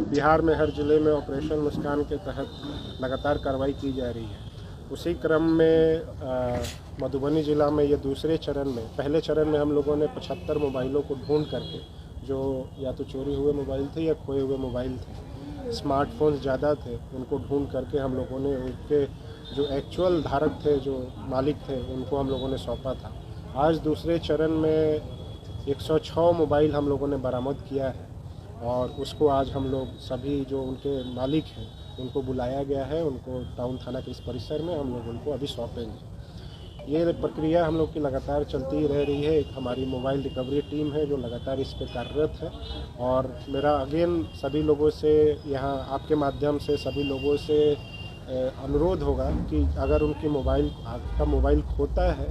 बिहार में हर ज़िले में ऑपरेशन मुस्कान के तहत लगातार कार्रवाई की जा रही है। उसी क्रम में मधुबनी ज़िला में ये दूसरे चरण में, पहले चरण में हम लोगों ने 75 मोबाइलों को ढूंढ करके, जो या तो चोरी हुए मोबाइल थे या खोए हुए मोबाइल थे, स्मार्टफोन्स ज़्यादा थे, उनको ढूंढ करके हम लोगों ने उनके जो एक्चुअल धारक थे, जो मालिक थे, उनको हम लोगों ने सौंपा था। आज दूसरे चरण में 106 मोबाइल हम लोगों ने बरामद किया है और उसको आज हम लोग सभी जो उनके मालिक हैं उनको बुलाया गया है। उनको टाउन थाना के इस परिसर में हम लोग उनको अभी सौंपेंगे। ये प्रक्रिया हम लोग की लगातार चलती रह रही है। एक हमारी मोबाइल रिकवरी टीम है जो लगातार इस पर कार्यरत है और मेरा अगेन सभी लोगों से, यहाँ आपके माध्यम से सभी लोगों से अनुरोध होगा कि अगर उनकी आपका मोबाइल खोता है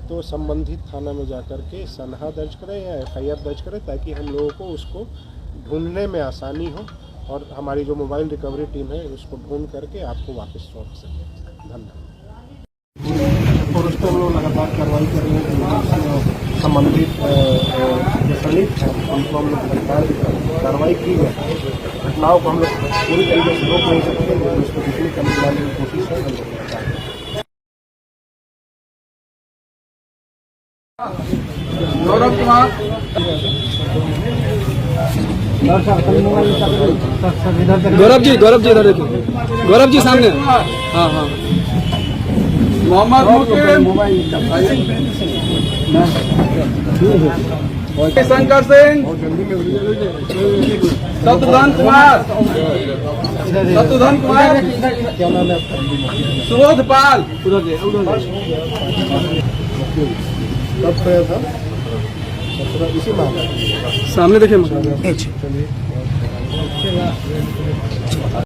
तो संबंधित थाना में जाकर के सनहा दर्ज करें या FIR दर्ज करें, ताकि हम लोगों को उसको ढूंढने में आसानी हो और हमारी जो मोबाइल रिकवरी टीम है उसको ढूंढ करके आपको वापस सौंप सकें। धन्यवाद। और उस पर हम लोग लगातार कार्रवाई कर रहे हैं। संबंधित जो संलिप्त हैं उनको हम लोग लगातार कार्रवाई की है। घटनाओं को हम लोग पूरी तरीके से रोक नहीं सकते, लेकिन उसको जितनी कम लाने की कोशिश है हम लोग करते हैं। गौरव कुमार, गौरव जी इधर देखो, गौरव जी सामने। हाँ हाँ। मोहम्मद शंकर सिंह, शत्रुधन कुमार, सुबोध पाल, कब गया था इसी मामले सामने देखिए। चलिए